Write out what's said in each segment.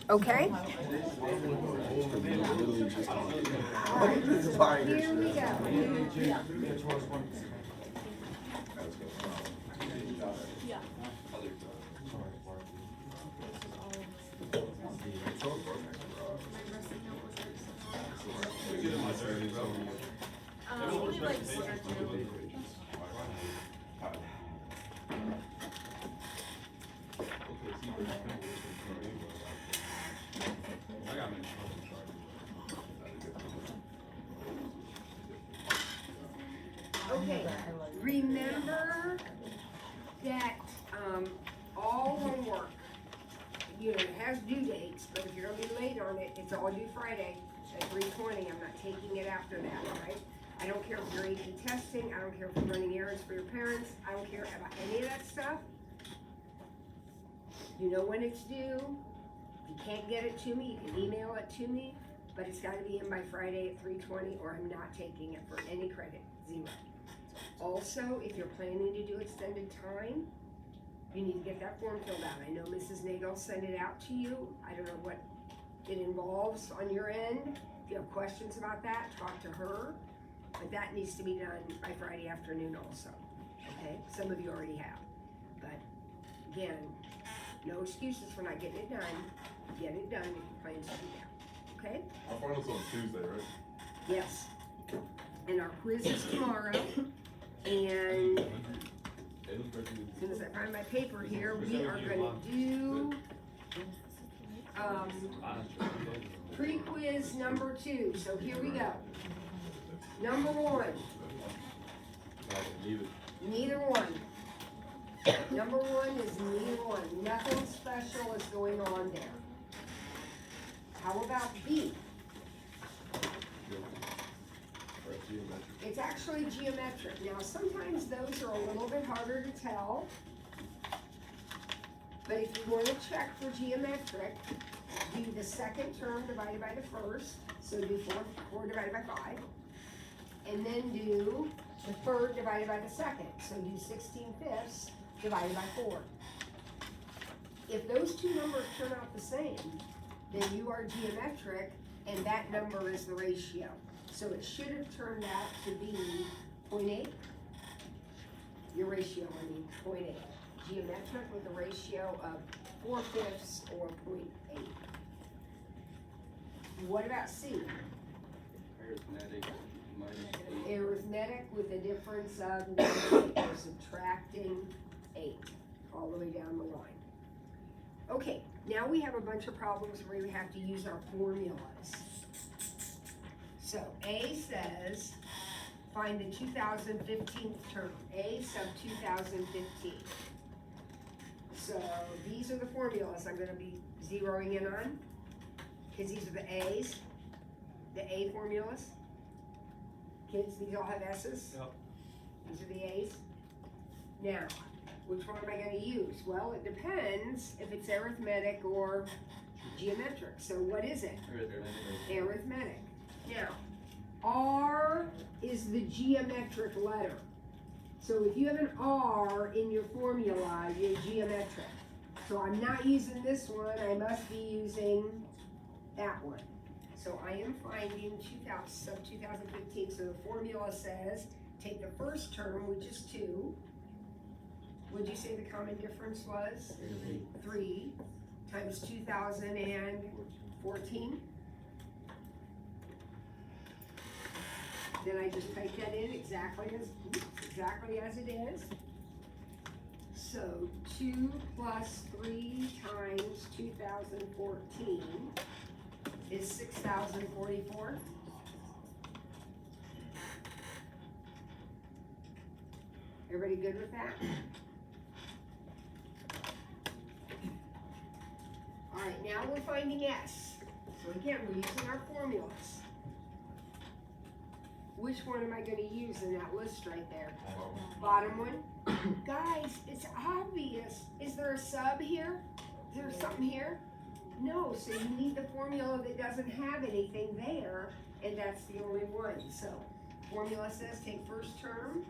Okay? Alright, here we go. Okay, remember that all homework, it has due dates, but if you're gonna be late on it, it's all due Friday at 3:20. I'm not taking it after that, right? I don't care if you're AP testing, I don't care if you're running errands for your parents, I don't care about any of that stuff. You know when it's due. If you can't get it to me, you can email it to me, but it's gotta be in by Friday at 3:20 or I'm not taking it for any credit, 0. Also, if you're planning to do extended time, you need to get that form filled out. I know Mrs. Nagel sent it out to you. I don't know what it involves on your end. If you have questions about that, talk to her. But that needs to be done by Friday afternoon also, okay? Some of you already have. But again, no excuses for not getting it done. Get it done if you plan to do that, okay? Our finals on Tuesday, right? Yes. And our quiz is tomorrow. And as soon as I find my paper here, we are gonna do pre-quiz number 2. So here we go. Number 1. Neither one. Number 1 is neither one. Nothing special is going on there. How about B? It's actually geometric. Now, sometimes those are a little bit harder to tell. But if you want to check for geometric, do the second term divided by the first. So do 4 divided by 5. And then do the third divided by the second. So do 16/5 divided by 4. If those two numbers turn out the same, then you are geometric, and that number is the ratio. So it should have turned out to be 0.8. Your ratio, 0.8. Geometric with a ratio of 4/5 or 0.8. What about C? Arithmetic minus 8. Arithmetic with a difference of -8. We're subtracting 8 all the way down the line. Okay, now we have a bunch of problems where we have to use our formulas. So A says, find the 2015 term, A sub 2015. So these are the formulas I'm going to be zeroing in on, because these are the A's, the A formulas. Kids, these all have S's? Yep. These are the A's. Now, which one am I going to use? Well, it depends if it's arithmetic or geometric. So what is it? Arithmetic. Now, R is the geometric letter. So if you have an R in your formula, you're geometric. So I'm not using this one, I must be using that one. So I am finding 2015. So the formula says, take the first term, which is 2. Would you say the common difference was? 3 times 2014. Then I just type that in exactly as it is. So 2 plus 3 times 2014 is 6,044. Everybody good with that? All right, now we're finding S. So again, we're using our formulas. Which one am I going to use in that list right there? Bottom one? Guys, it's obvious. Is there a sub here? Is there something here? No, so you need the formula that doesn't have anything there, and that's the only one. So formula says take first term,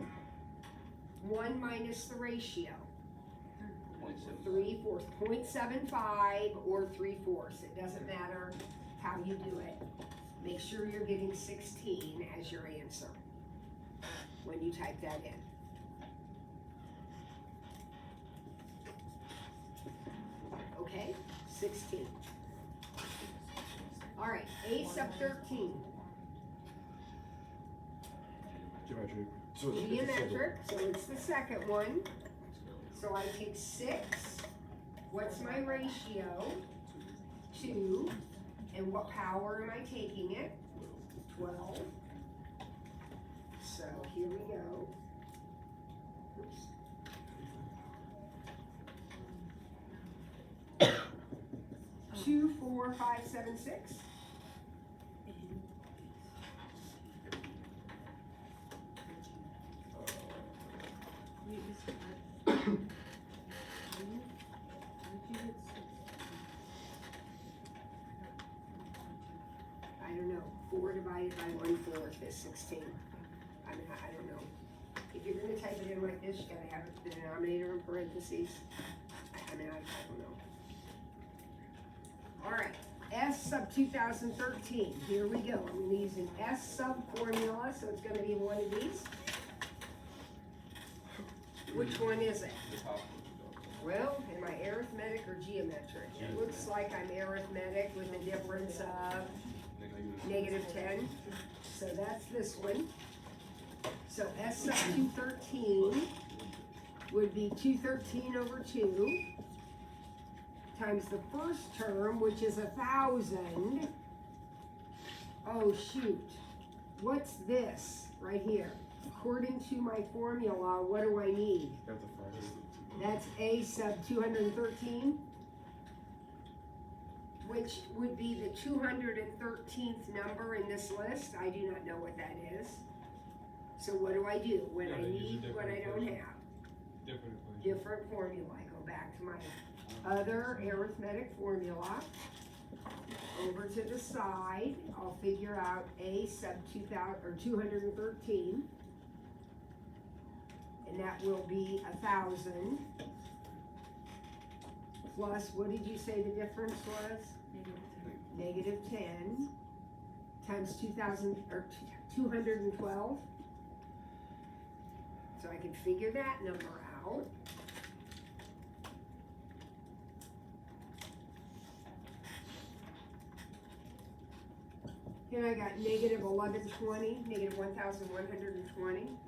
1 minus the ratio. 3/4, 0.75 or 3/4. It doesn't matter how you do it. Make sure you're getting 16 as your answer when you type that in. Okay, 16. All right, A sub 13. Geometric. Geometric, so it's the second one. So I take 6. What's my ratio? 2. And what power am I taking it? 12. So here we go. Oops. 2, 4, 5, 7, 6. I don't know. 4 divided by 1/4 is 16. I mean, I don't know. If you're going to type it in like this, you got to have the denominator in parentheses. I mean, I don't know. All right, S sub 2013. Here we go. I'm going to use an S sub formula, so it's going to be one of these. Which one is it? Well, am I arithmetic or geometric? It looks like I'm arithmetic with a difference of -10. So that's this one. So S sub 213 would be 213 over 2 times the first term, which is 1,000. Oh shoot, what's this right here? According to my formula, what do I need? That's A sub 213, which would be the 213th number in this list. I do not know what that is. So what do I do when I need what I don't have? Different formula. I go back to my other arithmetic formula. Over to the side, I'll figure out A sub 213. And that will be 1,000 plus, what did you say the difference was? -10 times 2,000 or 212. So I can figure that number out. Then I got -1120, -1,120.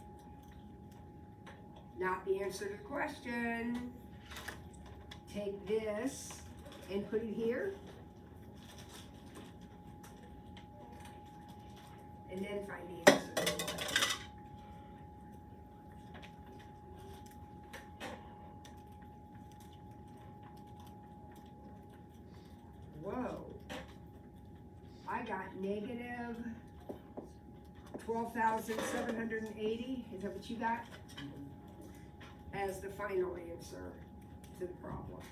Not the answer to the question. Take this and put it here. And then find the answer to the question. Whoa. I got -12,780. Is that what you got? As the final answer to the problem.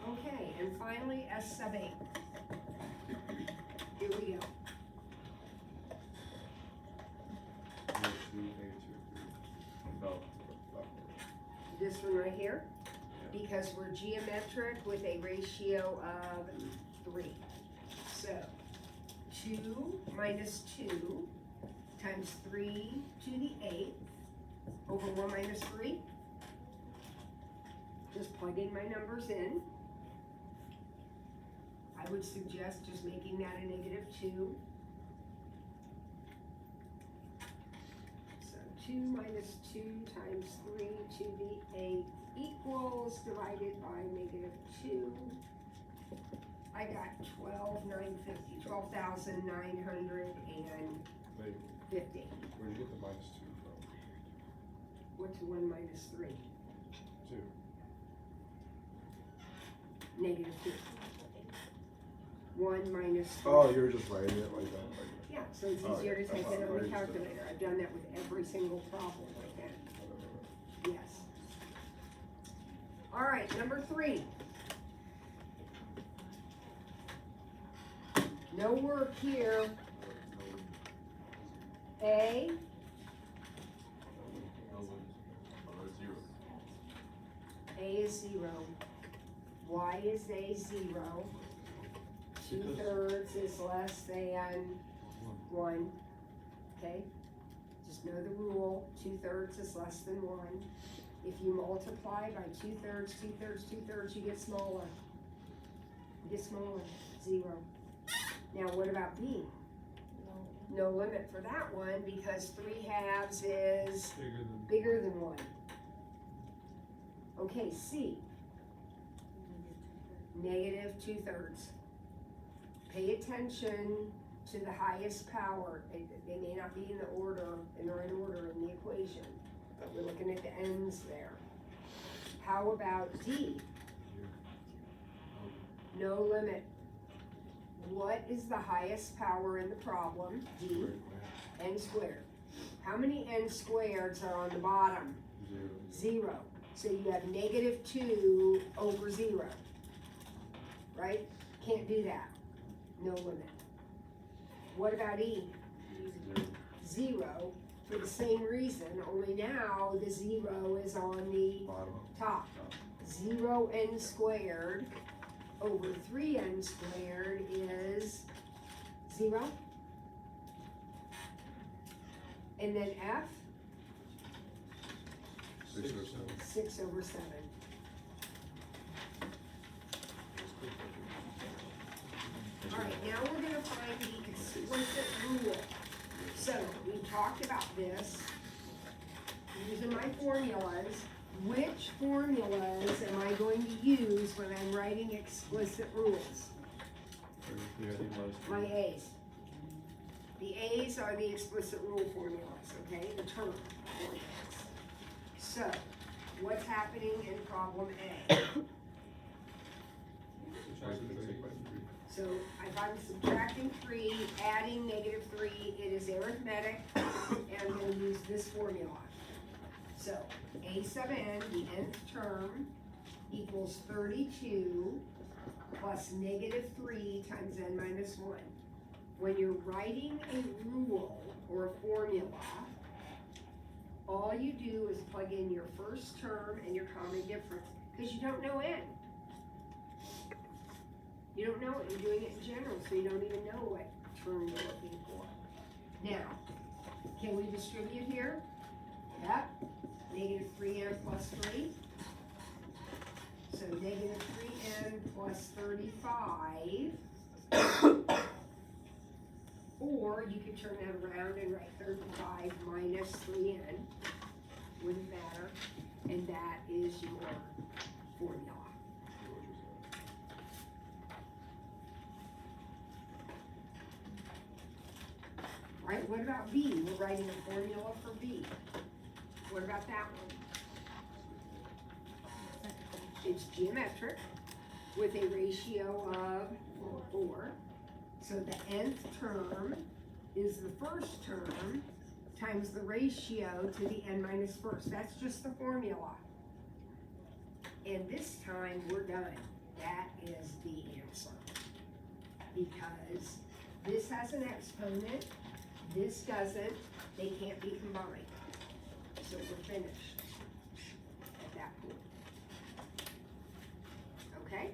Okay, and finally S sub 8. Here we go. This one right here, because we're geometric with a ratio of 3. So 2 minus 2 times 3 to the 8th over 1 minus 3. Just plug in my numbers in. I would suggest just making that a -2. So 2 minus 2 times 3 to the 8th equals, divided by -2. I got 12,950, 12,950. Where'd you get the -2 from? What's 1 minus 3? 2. -2. 1 minus 3. Oh, you're just writing it like that. Yeah, so it's Oh, easier to yeah, take it on I the understood. calculator. I've done that with every single problem like that. Yes. All right, number 3. No work here. A, A is 0. Y is A 0. 2/3 is less than 1. Okay? Just know the rule. 2/3 is less than 1. If you multiply by 2/3, 2/3, 2/3, you get smaller. You get smaller. 0. Now what about B? No limit for that one because 3/2 is bigger than 1. Okay, C. -2/3. Pay attention to the highest power. They may not be in the right order in the equation, but we're looking at the ends there. How about D? No limit. What is the highest power in the problem? D. N squared. How many n squareds are on the bottom? 0. So you have -2 over 0. Right? Can't do that. No limit. What about E? 0 for the same reason, only now the 0 is on the top. 0n squared over 3n squared is 0. And then F? 6 over 7. Alright, now we're gonna find the explicit rule. So, we talked about this, using my formulas. Which formulas am I going to use when I'm writing explicit rules? My A's. The A's are the explicit rule formulas, okay? The term formulas. So, what's happening in problem A? So if I'm subtracting 3, adding -3, it is arithmetic, and I'm going to use this formula. So A sub n, the nth term, equals 32 plus -3 times n minus 1. When you're writing a rule or a formula, all you do is plug in your first term and your common difference, because you don't know n. You don't know it, you're doing it in general, so you don't even know what term you're looking for. Now, can we distribute here? Yep, -3n plus 3. So -3n plus 35. Or you could turn that around and write 35 minus 3n. Wouldn't matter. And that is your formula. Right, what about B? We're writing a formula for B. What about that one? It's geometric with a ratio of 4. So the nth term is the first term times the ratio to the n minus first. That's just the formula. And this time we're done. That is the answer. Because this has an exponent, this doesn't, they can't be combined. So we're finished at that point. Okay?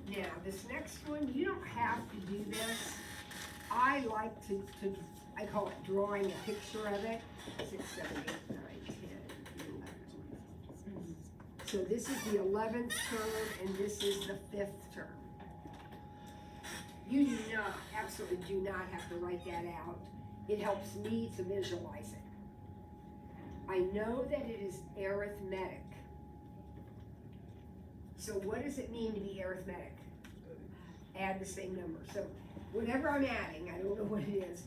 Now, this next one, you don't have to do this. I like to I call it drawing a picture of it. 6, 7, 8, 9, 10, 11. So this is the 11th term, and this is the 5th term. You do not, absolutely do not have to write that out. It helps me to visualize it. I know that it is arithmetic. So what does it mean to be arithmetic? Add the same number. So whatever I'm adding, I don't know what it is,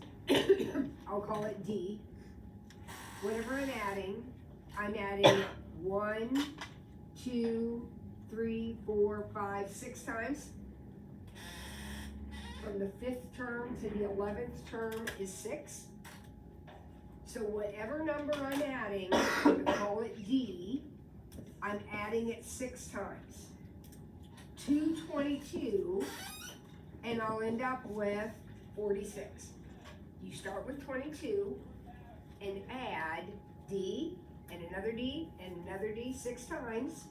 I'll call it D. Whatever I'm adding 1, 2, 3, 4, 5, 6 times. from the 5th term to the 11th term is 6. So whatever number I'm adding, I'm gonna call it D, I'm adding it 6 times. 222, and I'll end up with 46. You start with 22 and add D and another D and another D 6 times,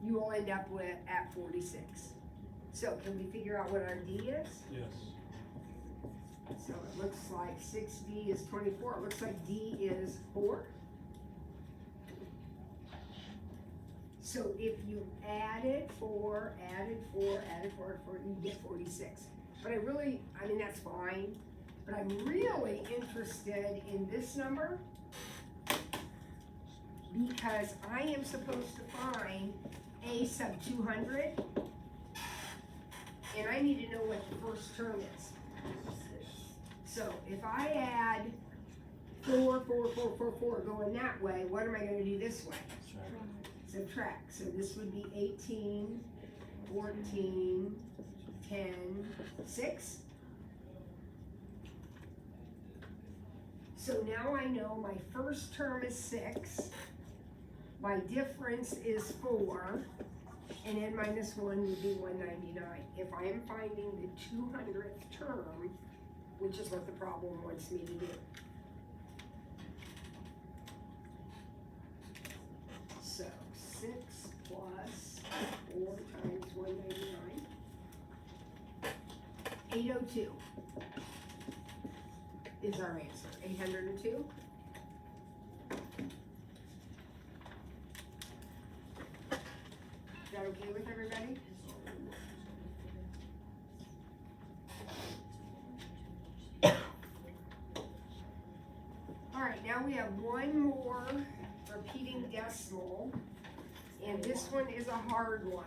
you will end up with at 46. So can we figure out what our D is? Yes. So it looks like 6D is 24. It looks like D is 4. So if you added 4, you get 46. But I mean, that's fine. But I'm really interested in this number because I am supposed to find A sub 200. And I need to know what the first term is. So if I add 4, 4, 4, 4, 4 going that way, what am I going to do this way? Subtract. So this would be 18, 14, 10, 6. So now I know my first term is 6, my difference is 4, and n minus 1 would be 199. If I am finding the 200th term, which is what the problem wants me to do. So 6 plus 4 times 199, 802 is our answer. 802. Is that okay with everybody? All right, now we have one more repeating decimal, and this one is a hard one.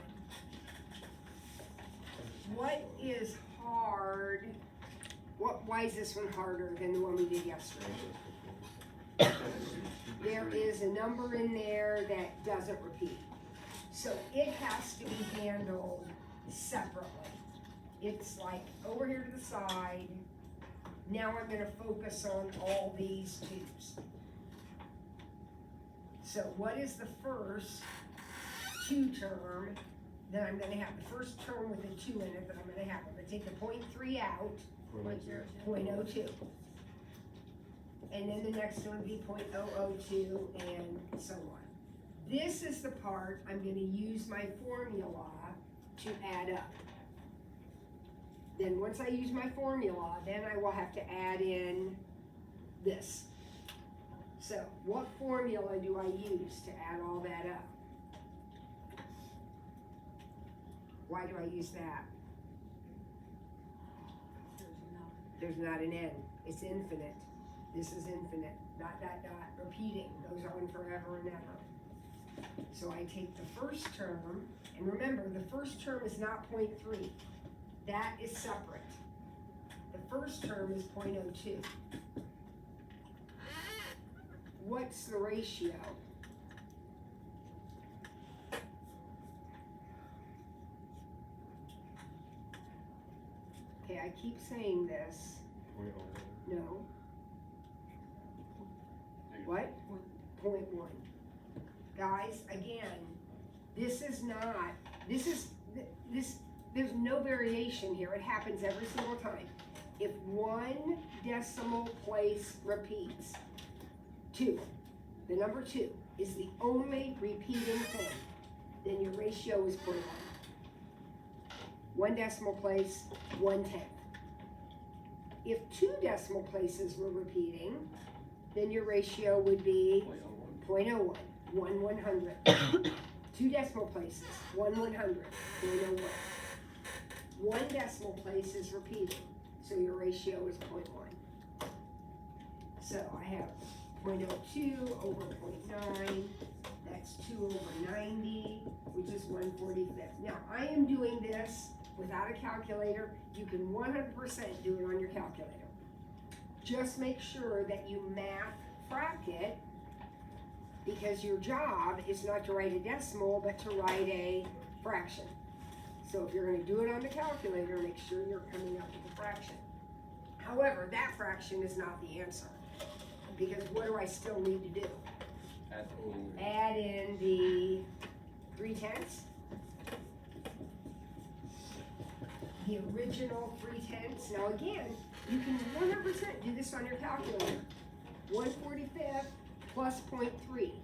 What is hard? Why is this one harder than the one we did yesterday? There is a number in there that doesn't repeat. So it has to be handled separately. It's like over here to the side. Now I'm gonna focus on all these 2's. So what is the first 2 term that I'm gonna have? The first term with a 2 in it that I'm gonna have. I'm gonna take the 0.3 out, 0.02. And then the next one would be 0.002 and so on. This is the part I'm gonna use my formula to add up. Then once I use my formula, then I will have to add in this. So what formula do I use to add all that up? Why do I use that? There's not an n. It's infinite. This is infinite. Dot, dot, dot. Repeating. Goes on forever and ever. So I take the first term, and remember, the first term is not 0.3. That is separate. The first term is 0.02. What's the ratio? Okay, I keep saying this. No. What? 0.1. Guys, again, this is not, there's no variation here. It happens every single time. If one decimal place repeats, 2, the number 2 is the only repeating thing, then your ratio is 0.1. 1 decimal place, 1/10. If 2 decimal places were repeating, then your ratio would be 0.01, 1/100. 2 decimal places, 1/100, 0.01. 1 decimal place is repeating, so your ratio is 0.1. So I have 0.02 over 0.9, that's 2 over 90, which is 1/45. Now I am doing this without a calculator. You can 100% do it on your calculator. Just make sure that you math bracket, because your job is not to write a decimal, but to write a fraction. So if you're gonna do it on the calculator, make sure you're coming up with a fraction. However, that fraction is not the answer, because what do I still need to do? Add in the 3/10. The original 3/10. Now again, you can 100% do this on your calculator. 1/45 plus 0.3.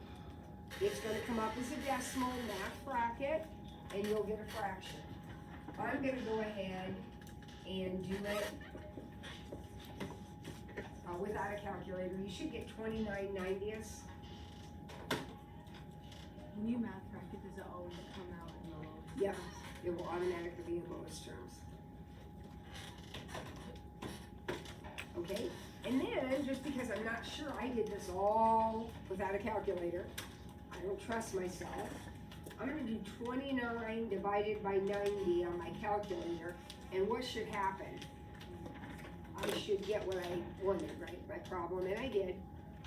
It's gonna come up as a decimal math bracket, and you'll get a fraction. I'm gonna go ahead and do it without a calculator. You should get 29/90ths. When you math bracket, does it always come out in the lowest? Yep, it will automatically be in lowest terms. Okay, and then, just because I'm not sure I did this all without a calculator, I don't trust myself, I'm gonna do 29 divided by 90 on my calculator, and what should happen? I should get what I wanted, right, my problem, and I did,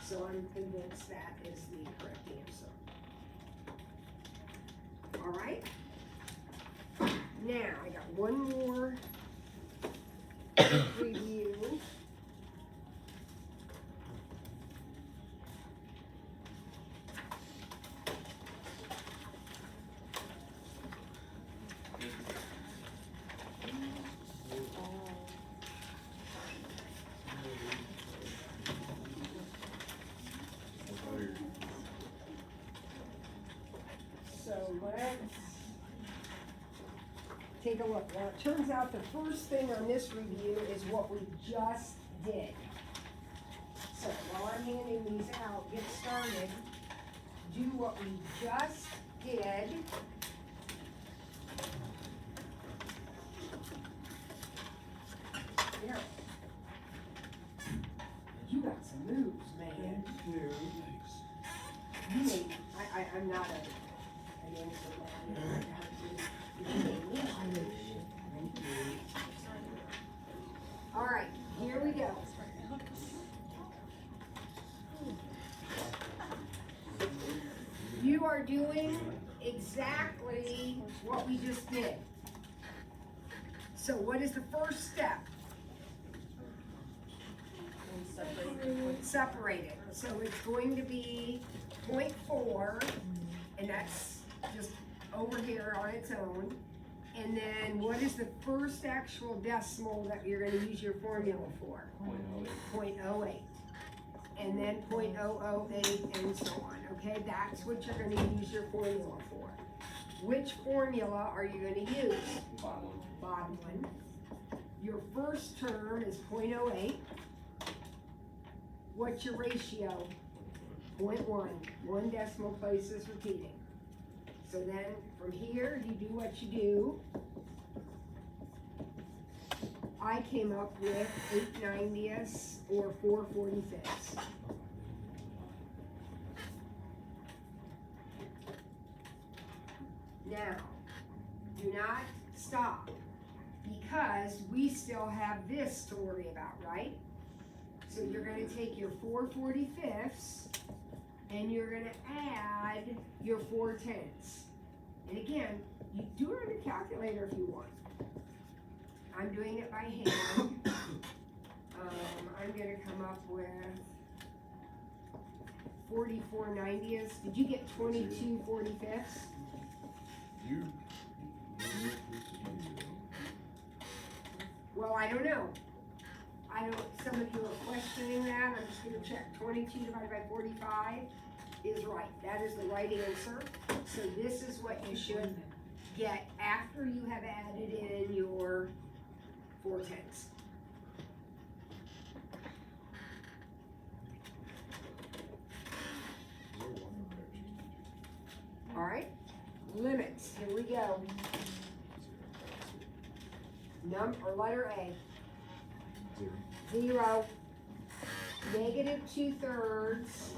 so I'm convinced that is the correct answer. All right, now I got one more review. So let's take a look. Now, it turns out the first thing on this review is what we just did. So while I'm handing these out, get started, do what we just did. Yeah. You got some moves, man. You made, I'm not an answer man. All right, here we go. You are doing exactly what we just did. So what is the first step? Separate it. So it's going to be 0.4, and that's just over here on its own. And then what is the first actual decimal that you're gonna use your formula for? 0.08. And then 0.008 and so on, okay? That's what you're gonna use your formula for. Which formula are you gonna use? Bottom one. Your first term is 0.08. What's your ratio? 0.1. One decimal place is repeating. So then from here, you do what you do. I came up with 8/90ths or 4/45. Now, do not stop, because we still have this to worry about, right? So you're gonna take your 4/45 and you're gonna add your 4/10. And again, you do it on your calculator if you want. I'm doing it by hand. I'm gonna come up with 44/90ths. Did you get 22/45? Well, I don't know. Some of you are questioning that. I'm just gonna check. 22 divided by 45 is right. That is the right answer. So this is what you should get after you have added in your 4/10. All right, limits, here we go. Letter A. 0. -2/3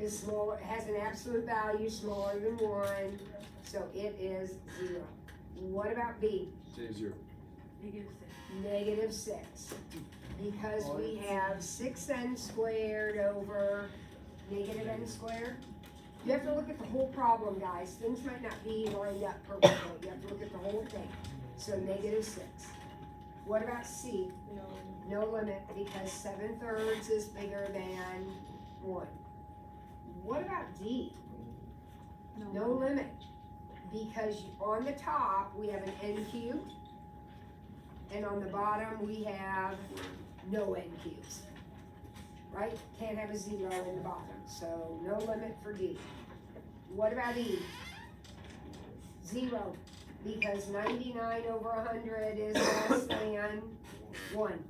is smaller, has an absolute value smaller than 1, so it is 0. What about B? 0. -6. Because we have 6n squared over -n squared. You have to look at the whole problem, guys. Things might not be lined up perfectly. You have to look at the whole thing. So -6. What about C? No limit, because 7/3 is bigger than 1. What about D? No limit, because on the top, we have an n cubed, and on the bottom, we have no n cubes. Right? Can't have a 0 in the bottom, so no limit for D. What about E? 0, because 99 over 100 is less than 1.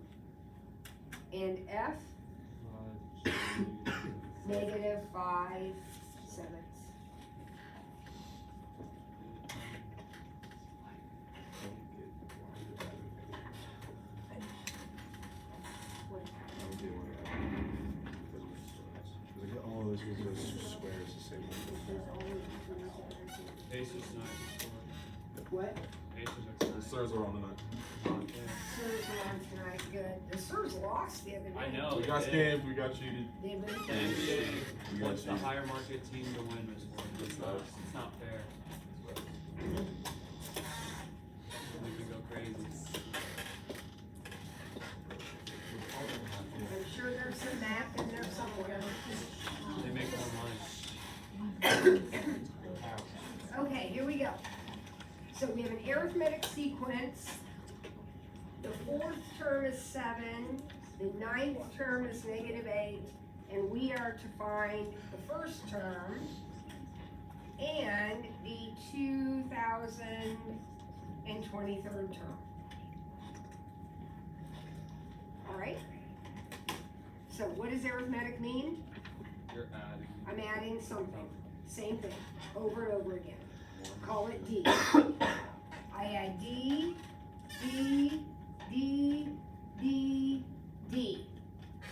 And F? -5/7. All those squares the same way. Aces tonight. What? Aces The are stars are on tonight. Sirs are on tonight, good. The Sirs lost the other day. I know. We got scammed, we got cheated. They really We did. got What's the cheated. higher market team to win this one? It's not fair. We can go crazy. I'm sure there's some math in there somewhere. They make more money. Okay, here we go. So we have an arithmetic sequence. The 4th term is 7, the 9th term is -8, and we are to find the 1st term and the 2023rd term. All right? So what does arithmetic mean? You're adding. I'm adding something, same thing, over and over again. Call it D. I add D, D, D, D, D.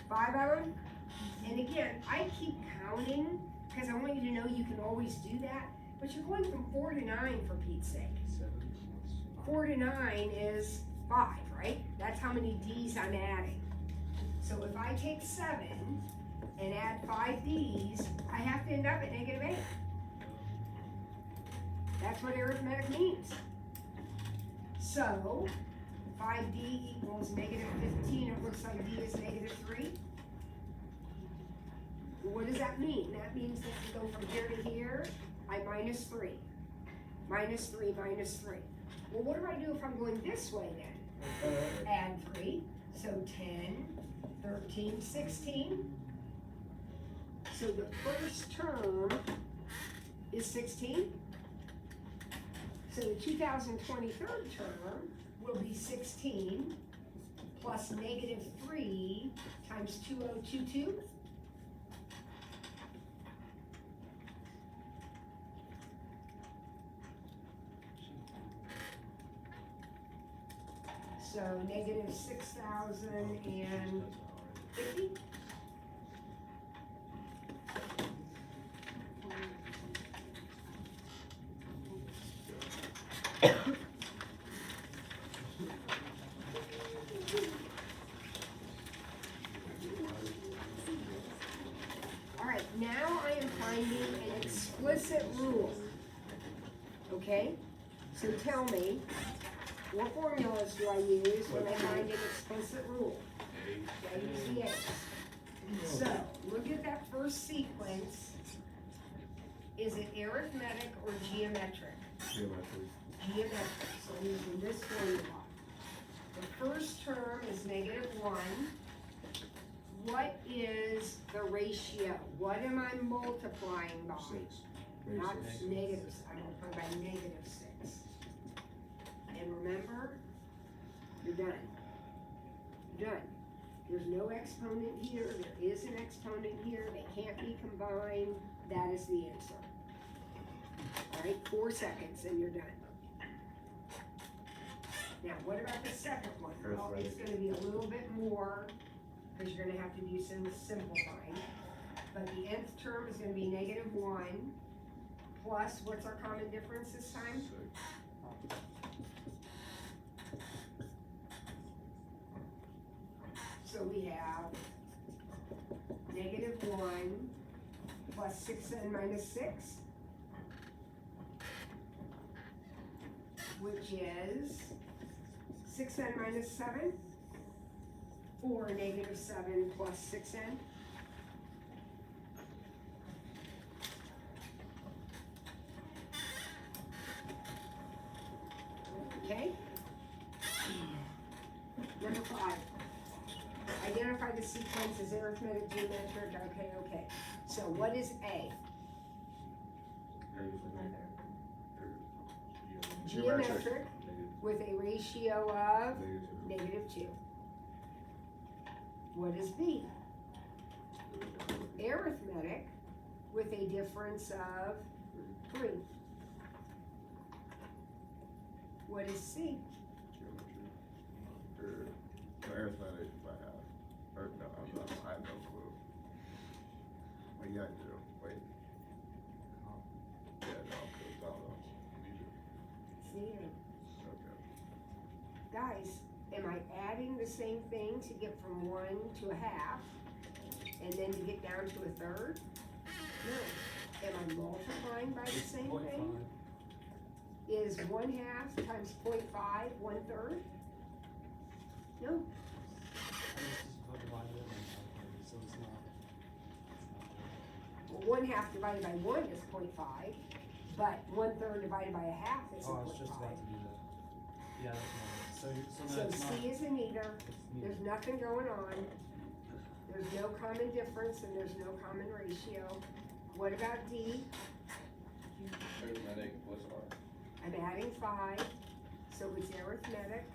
5 of them. And again, I keep counting because I want you to know you can always do that. But you're going from 4 to 9 for Pete's sake. 4 to 9 is 5, right? That's how many D's I'm adding. So if I take 7 and add 5 D's, I have to end up at -8. That's what arithmetic means. So, 5D equals -15, it looks like D is -3. What does that mean? That means that to go from here to here, I minus 3. Minus 3, minus 3. Well, what do I do if I'm going this way then? Add 3, so 10, 13, 16. So the first term is 16. So the 2023rd term will be 16 plus -3 times 2022. So -6,050. Alright, now I am finding an explicit rule. Okay? So tell me, what formulas do I use when I find an explicit rule? I use the A's. So, look at that first sequence. Is it arithmetic or geometric? Geometry. Geometric, so I'm using this formula. The first term is -1. What is the ratio? What am I multiplying by? 6. Not -6. negatives, I'm multiplying by -6. And remember, you're done. You're done. There's no exponent here, there is an exponent here, they can't be combined, that is the answer. Alright, 4 seconds and you're done. Now, what about the second one? Well, it's gonna be a little bit more, because you're gonna have to do some simplifying. But the nth term is gonna be -1, plus, what's our common difference this time? 6. So we have -1 plus 6n minus 6, which is 6n minus 7, or negative 7 plus 6n. Okay? Number 5. Identify the sequence as arithmetic, geometric, okay. So what is A? Geometric with a ratio of negative 2. What is B? Arithmetic with a difference of 3. What is C? Arithmetic by half. Or no, I have no clue. Well, yeah, I do. Wait. Yeah, no, because I don't know. C. Okay. Guys, am I adding the same thing to get from 1 to a half, and then to get down to a third? No. Am I multiplying by the same thing? Is 1/2 times 0.5 1/3? No. Well, 1/2 divided by 1 is 0.5, but 1/3 divided by a half is Oh, I was just 0.5. about to do that. Yeah, that's not it. So So that's not. C isn't either. It's neither. There's nothing going on. There's no common difference and there's no common ratio. What about D? Arithmetic plus R. I'm adding 5, so it's arithmetic.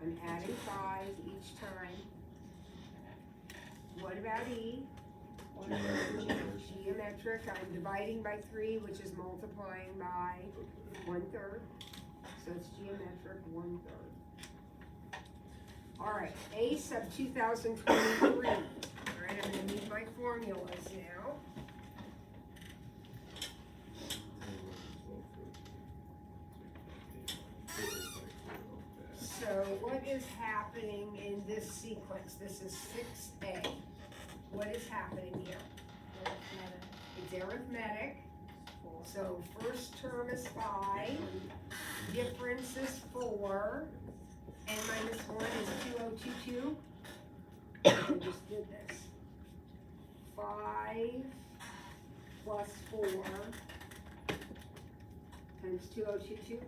I'm adding 5 each time. What about E? Geometric, I'm dividing by 3, which is multiplying by 1/3. So it's geometric 1/3. All right, A sub 2023. All right, I'm gonna need my formulas now. So what is happening in this sequence? This is 6A. What is happening here? It's arithmetic. So first term is 5, difference is 4, n minus 1 is 2022. I just did this. 5 plus 4 times 2022.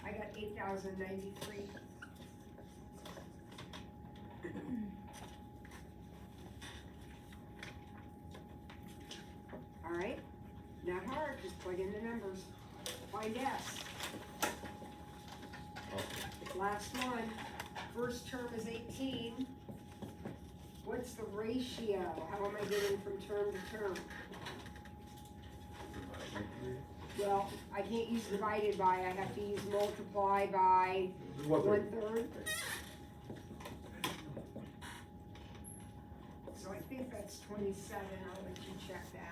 I got 8,093. All right, not hard, just plug in the numbers. Find S. Last one, first term is 18. What's the ratio? How am I getting from term to term? Well, I can't use divided by, I have to use multiply by 1/3. So I think that's 27, I'll let you check that.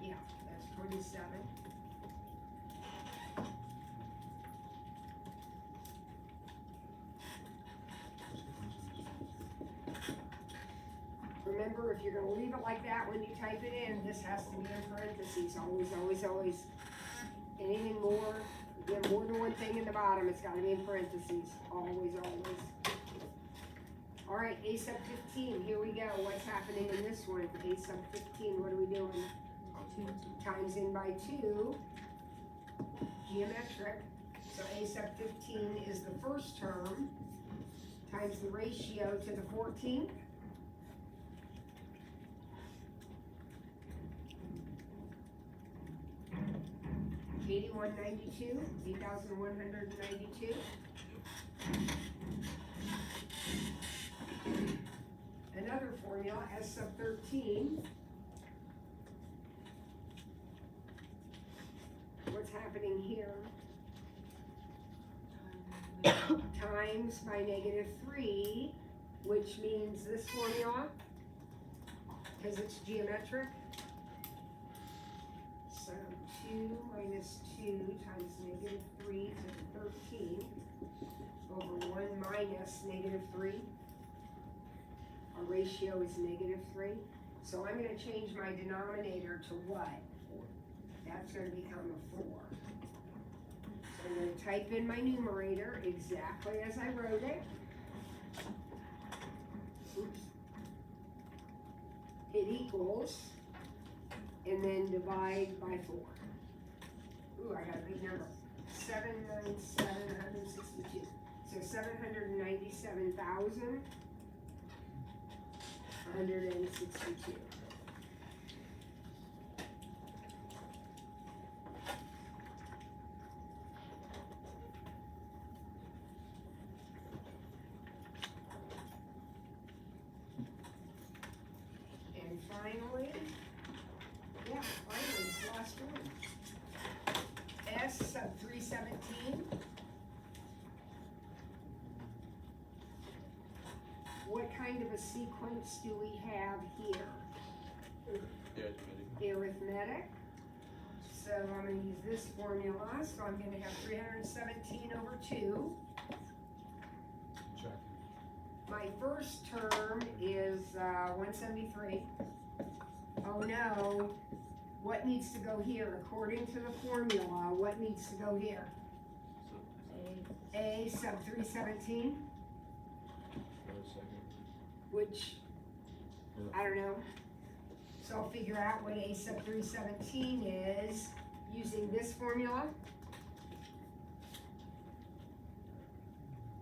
Yeah, that's 27. Remember, if you're gonna leave it like that when you type it in, this has to be in parentheses, always, always, always. Anything more, if you have more than one thing in the bottom, it's gotta be in parentheses, always, always. All right, A sub 15, here we go, what's happening in this one? A sub 15, what are we doing? Times in by 2, geometric, so A sub 15 is the first term, times the ratio to the 14th. $81.92, 8,192. Another formula, S sub 13. What's happening here? Times by -3, which means this formula, because it's geometric. So 2 minus 2 times -3 to the 13 over 1 minus -3. Our ratio is -3. So I'm gonna change my denominator to what? 4. That's gonna become a 4. So I'm gonna type in my numerator exactly as I wrote it. Oops. Hit equals, and then divide by 4. Ooh, I got a big number. 797,162. So 797,162. And finally, this last one. S sub 317. What kind of a sequence do we have here? Arithmetic. So I'm gonna use this formula, so I'm gonna have 317 over 2. Check. My first term is 173. Oh no, what needs to go here? According to the formula, what needs to go here? A sub 317, which, I don't know. So I'll figure out what A sub 317 is using this formula.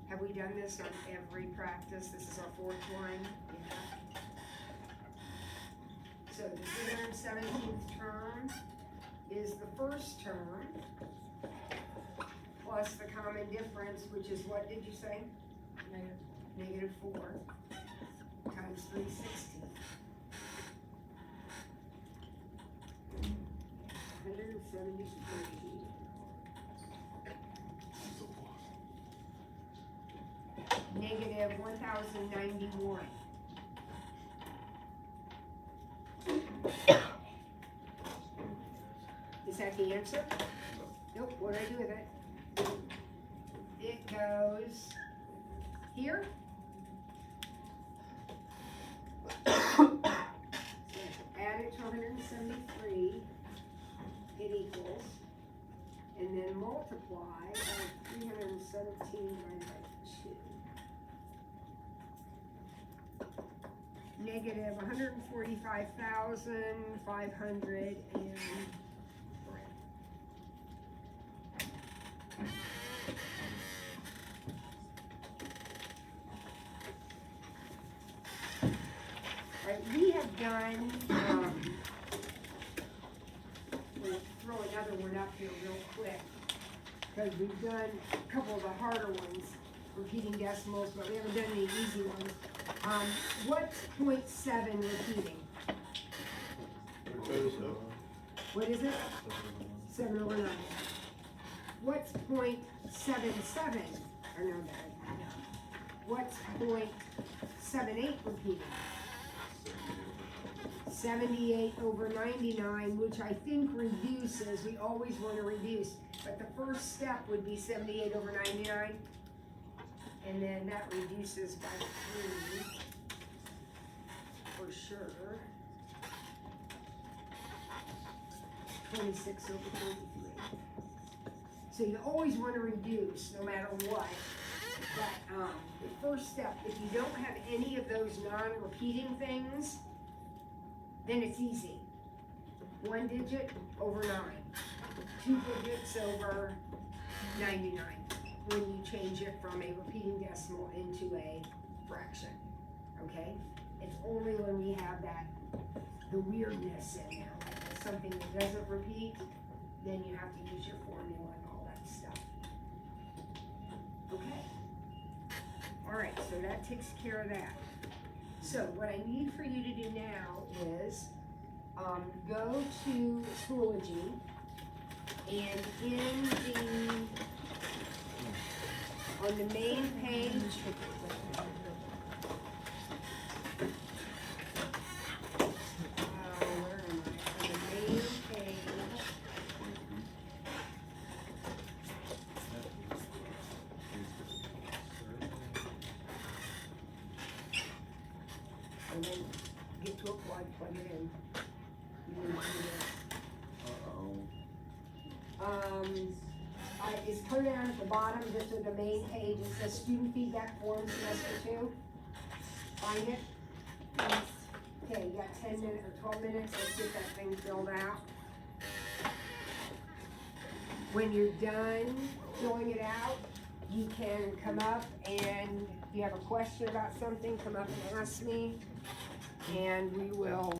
Have we done this on every practice? This is our 4th one. Yeah. So the 317th term is the first term plus the common difference, which is what did you say? -4 times 360. 173. Negative 1,091. Is that the answer? Nope, what do I do with it? It goes here. Add it to 173, it equals, and then multiply by 317 divided by 2. Negative 145,503. Right, we have done, we'll throw another one up here real quick, because we've done a couple of the harder ones, repeating decimals, but we haven't done any easy ones. What's 0.7 repeating? What is it? 7 over 9. What's 0.77? Or no, that. What's 0.78 repeating? 78 over 99, which I think reduces, we always want to reduce, but the first step would be 78 over 99, and then that reduces by 3, for sure. 26 over 33. So you always want to reduce, no matter what. But the first step, if you don't have any of those non-repeating things, then it's easy. 1 digit over 9. 2 digits over 99. When you change it from a repeating decimal into a fraction. Okay? It's only when we have that, the weirdness in there, like something that doesn't repeat, then you have to use your formula and all that stuff. Okay. Alright, so that takes care of that. So what I need for you to do now is go to Schoology, and on the main page, where am I? On the main page, and then get to a plug it in. You need to do this. It's clear down at the bottom, just at the main page, it says student feedback form semester 2. Find it? Okay, you got 10 minutes or 12 minutes, let's get that thing filled out. When you're done filling it out, you can come up and if you have a question about something, come up and ask me, and we will